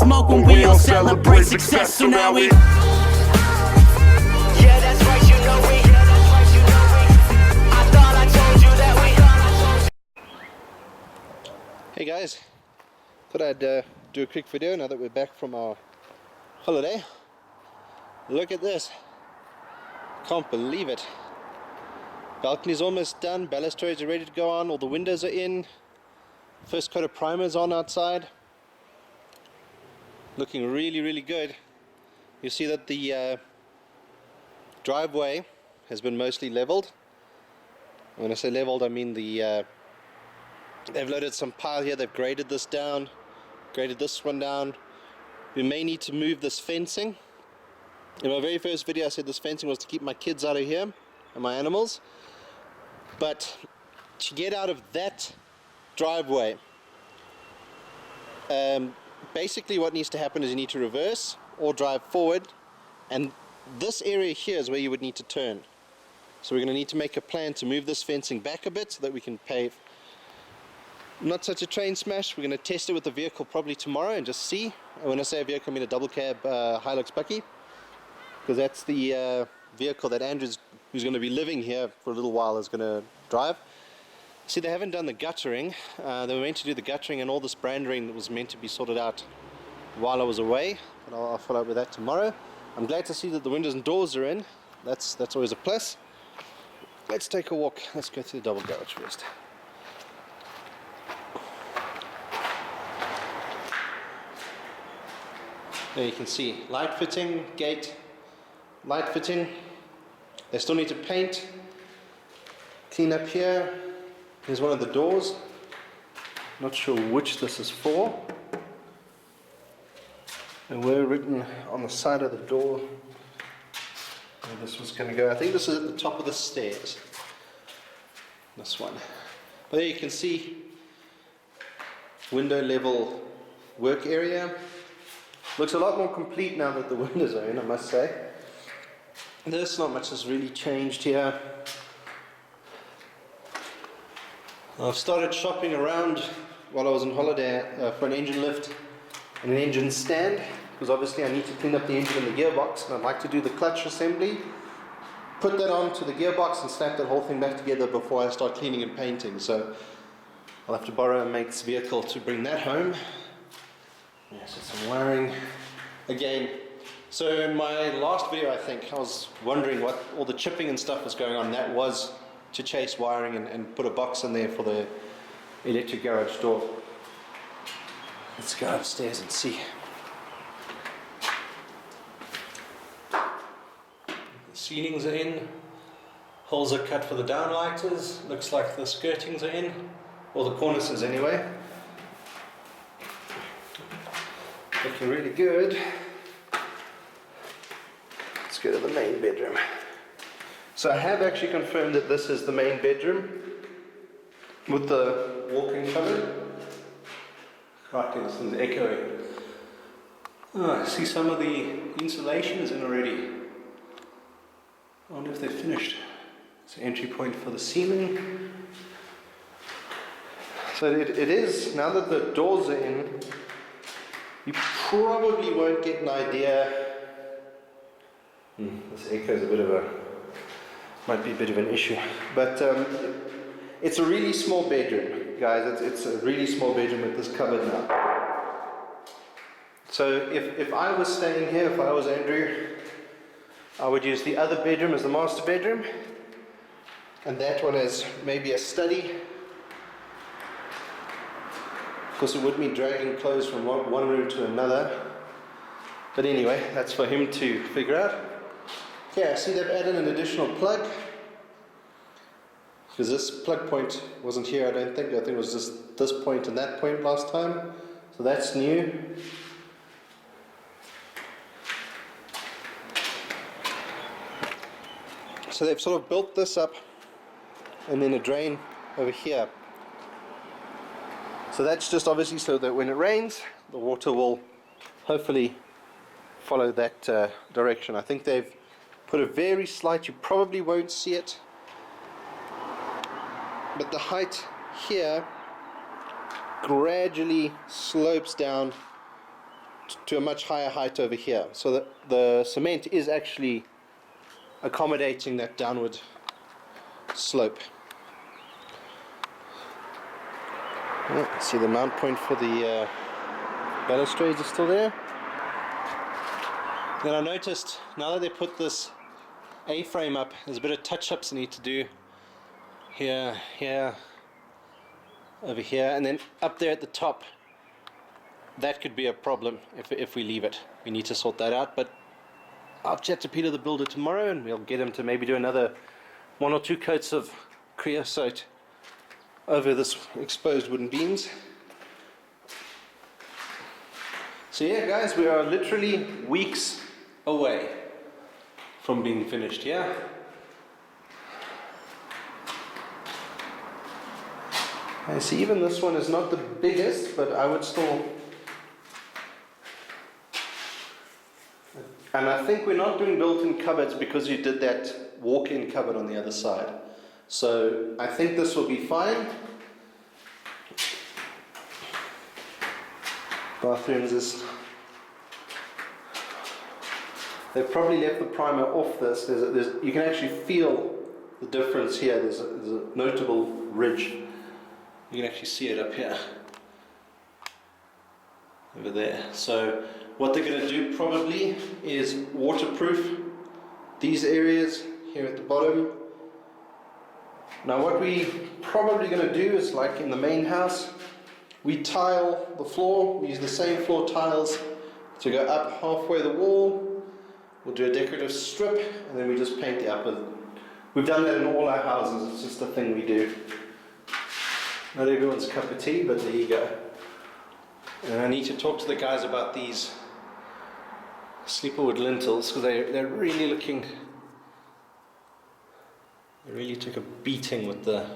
smoke when we all celebrate success. So now we that's right, you know we. I thought I told you that we. Hey guys, thought I'd do a quick video now that we're back from our holiday. Look at this. Can't believe it. Balcony's almost done, balustrades are ready to go on, all the windows are in. First coat of primer is on outside. Looking really good. You see that the driveway has been mostly leveled. When I say leveled, I mean they've loaded some pile here, they've graded this down, graded this one down. We may need to move this fencing. In my very first video I said this fencing was to keep my kids out of here and my animals. But to get out of that driveway, basically what needs to happen is you need to reverse or drive forward, and this area here is where you would need to turn. So we're going to need to make a plan to move this fencing back a bit so that we can pave. Not such a train smash. We're going to test it with the vehicle probably tomorrow and just see. When I say a vehicle, I mean a double cab Hilux Bucky, because that's the vehicle that Andrew's, who's going to be living here for a little while, is going to drive. See, they haven't done the guttering. They were meant to do the guttering and all this branding that was meant to be sorted out while I was away, but I'll follow up with that tomorrow. I'm glad to see that the windows and doors are in. That's always a plus. Let's take a walk. Let's go through the double garage first. There you can see light fitting, gate, light fitting. They still need to paint, clean up here. Here's one of the doors. Not sure which this is for. And we're written on the side of the door where this was going to go. I think this is at the top of the stairs. This one. But there you can see window level work area. Looks a lot more complete now that the windows are in, I must say. There's not much has really changed here. I've started shopping around while I was on holiday for an engine lift and an engine stand, because obviously I need to clean up the engine and the gearbox, and I'd like to do the clutch assembly, put that onto the gearbox and snap that whole thing back together before I start cleaning and painting. So I'll have to borrow a mate's vehicle to bring that home. Yeah, so some wiring again. So in my last video, I think, I was wondering what all the chipping and stuff was going on. That was to chase wiring and put a box in there for the electric garage door. Let's go upstairs and see. The ceilings are in. Holes are cut for the downlighters. Looks like the skirtings are in, or the cornices anyway. Looking really good. Let's go to the main bedroom. So I have actually confirmed that this is the main bedroom with the walk-in cupboard. Crikey, this is echoing. Oh, I see some of the insulation is in already. I wonder if they're finished. It's an entry point for the ceiling. So it is, now that the doors are in, you probably won't get an idea. This echo is a bit of a, might be a bit of an issue, but it's a really small bedroom, guys. It's a really small bedroom with this cupboard now. So if I was staying here, if I was Andrew, I would use the other bedroom as the master bedroom, and that one as maybe a study. Of course, it would mean dragging clothes from one room to another. But anyway, that's for him to figure out. Okay, I see they've added an additional plug, because this plug point wasn't here, I don't think. I think it was just this point and that point last time. So that's new. So they've sort of built this up and then a drain over here. So that's just obviously so that when it rains, the water will hopefully follow that direction. I think they've put a very slight, you probably won't see it, but the height here gradually slopes down to a much higher height over here. So that the cement is actually accommodating that downward slope. See the mount point for the balustrades is still there. Then I noticed now that they put this A-frame up, there's a bit of touch-ups I need to do here, here, over here, and then up there at the top. That could be a problem if we leave it. We need to sort that out, but I'll chat to Peter the builder tomorrow and we'll get him to maybe do another 1 or 2 coats of creosote over this exposed wooden beams. So yeah guys, we are literally weeks away from being finished here. I see even this one is not the biggest, but I would still... And I think we're not doing built-in cupboards because you did that walk-in cupboard on the other side. So I think this will be fine. Bathrooms is... They've probably left the primer off this. You can actually feel the difference here. There's a notable ridge. You can actually see it up here. Over there. So what they're going to do probably is waterproof these areas here at the bottom. Now what we probably going to do is, like in the main house, we tile the floor. We use the same floor tiles to go up halfway the wall. We'll do a decorative strip and then we just paint the upper. We've done that in all our houses. It's just a thing we do. Not everyone's cup of tea, but there you go. And I need to talk to the guys about these sleeperwood lintels because they're really looking... They really took a beating with the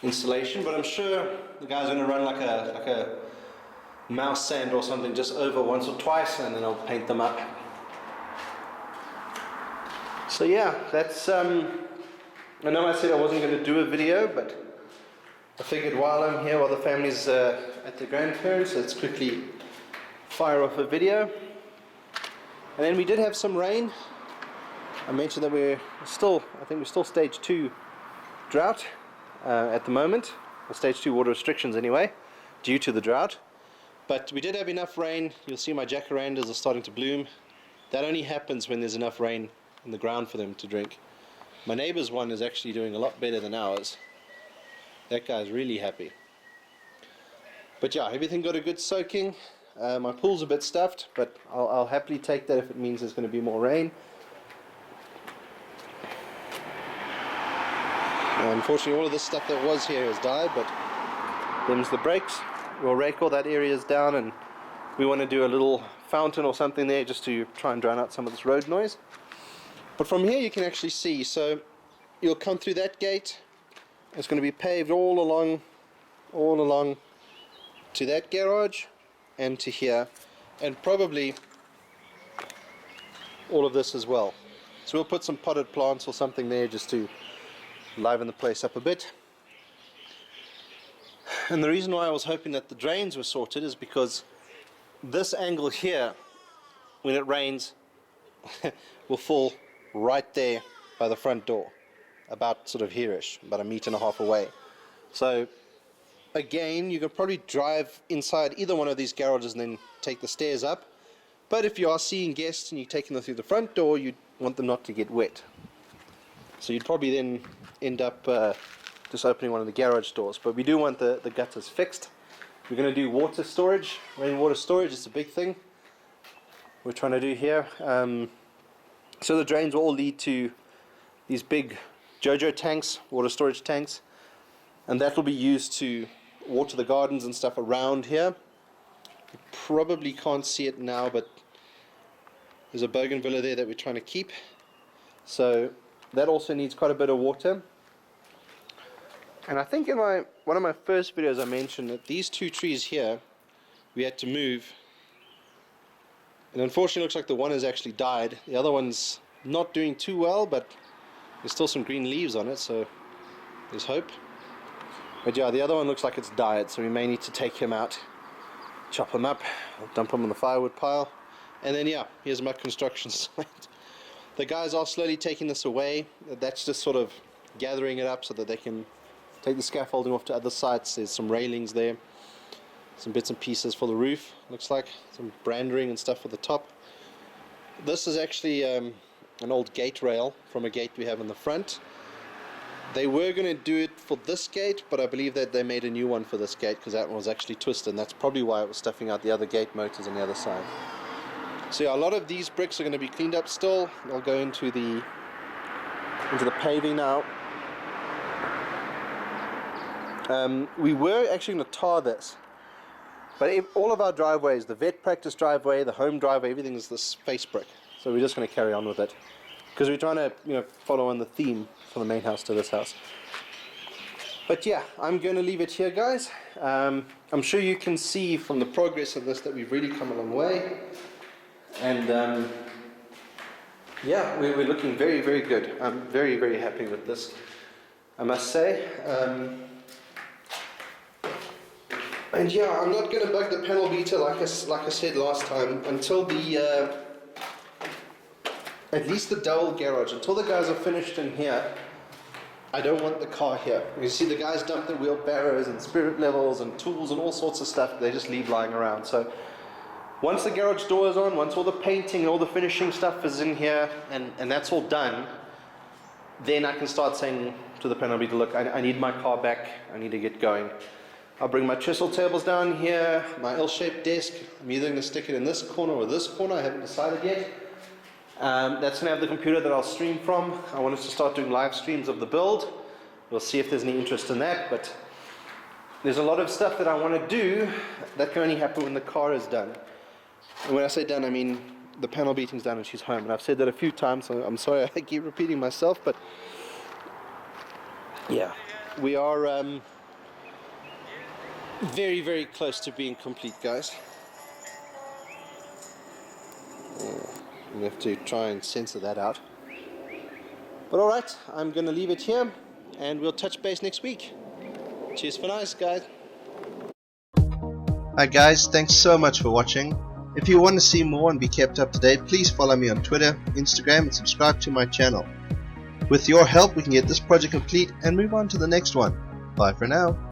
installation, but I'm sure the guys are going to run like a mouse sand or something just over once or twice and then I'll paint them up. So yeah, that's... I know I said I wasn't going to do a video, but I figured while I'm here, while the family's at the grandparents, let's quickly fire off a video. And then we did have some rain. I mentioned that I think we're still stage 2 drought at the moment, or stage 2 water restrictions anyway, due to the drought. But we did have enough rain. You'll see my jacarandas are starting to bloom. That only happens when there's enough rain in the ground for them to drink. My neighbor's one is actually doing a lot better than ours. That guy's really happy. But yeah, everything got a good soaking. My pool's a bit stuffed, but I'll happily take that if it means there's going to be more rain. Unfortunately, all of this stuff that was here has died, but them's the breaks. We'll rake all that areas down, and we want to do a little fountain or something there just to try and drown out some of this road noise. But from here you can actually see, so you'll come through that gate. It's going to be paved all along to that garage and to here, and probably all of this as well. So we'll put some potted plants or something there just to liven the place up a bit. And the reason why I was hoping that the drains were sorted is because this angle here, when it rains, will fall right there by the front door, about sort of here-ish, about 1.5 meters away. So again, you can probably drive inside either one of these garages and then take the stairs up. But if you are seeing guests and you're taking them through the front door, you want them not to get wet. So you'd probably then end up just opening one of the garage doors. But we do want the gutters fixed. We're going to do water storage, rainwater storage. It's a big thing we're trying to do here. So the drains will all lead to these big JoJo tanks, water storage tanks, and that will be used to water the gardens and stuff around here. You probably can't see it now, but there's a bougainvillea there that we're trying to keep. So that also needs quite a bit of water. And I think in one of my first videos I mentioned that these 2 trees here we had to move. And unfortunately it looks like the one has actually died. The other one's not doing too well, but there's still some green leaves on it, so there's hope. But yeah, the other one looks like it's died, so we may need to take him out chop them up, I'll dump them on the firewood pile, and then yeah, here's my construction site. The guys are slowly taking this away. That's just sort of gathering it up so that they can take the scaffolding off to other sites. There's some railings there, some bits and pieces for the roof, looks like some branding and stuff for the top. This is actually an old gate rail from a gate we have in the front. They were going to do it for this gate, but I believe that they made a new one for this gate because that one was actually twisted, and that's probably why it was stuffing out the other gate motors on the other side. So yeah, a lot of these bricks are going to be cleaned up still. They'll go into the paving now. We were actually going to tar this, but all of our driveways, the vet practice driveway, the home driveway, everything is this face brick. So we're just going to carry on with it because we're trying to, follow on the theme from the main house to this house. But yeah, I'm going to leave it here, guys. I'm sure you can see from the progress of this that we've really come a long way. And yeah, we're looking very, very good. I'm very, very happy with this, I must say. And yeah, I'm not going to bug the panel beater like I said last time until the at least the dowel garage, until the guys are finished in here. I don't want the car here. You see the guys dump their wheelbarrows and spirit levels and tools and all sorts of stuff they just leave lying around. So once the garage door is on, once all the painting and all the finishing stuff is in here and that's all done, then I can start saying to the panel beater, look, I need my car back, I need to get going. I'll bring my chisel tables down here, my L-shaped desk. I'm either going to stick it in this corner or this corner, I haven't decided yet. That's going to have the computer that I'll stream from. I want us to start doing live streams of the build. We'll see if there's any interest in that, but there's a lot of stuff that I want to do that can only happen when the car is done. And when I say done, I mean the panel beating's done and she's home. And I've said that a few times, so I'm sorry I keep repeating myself, but yeah, we are very, very close to being complete, guys. We have to try and censor that out. But alright, I'm going to leave it here and we'll touch base next week. Cheers for now, guys. Hi guys, thanks so much for watching. If you want to see more and be kept up to date, please follow me on Twitter, Instagram, and subscribe to my channel. With your help, we can get this project complete and move on to the next one. Bye for now.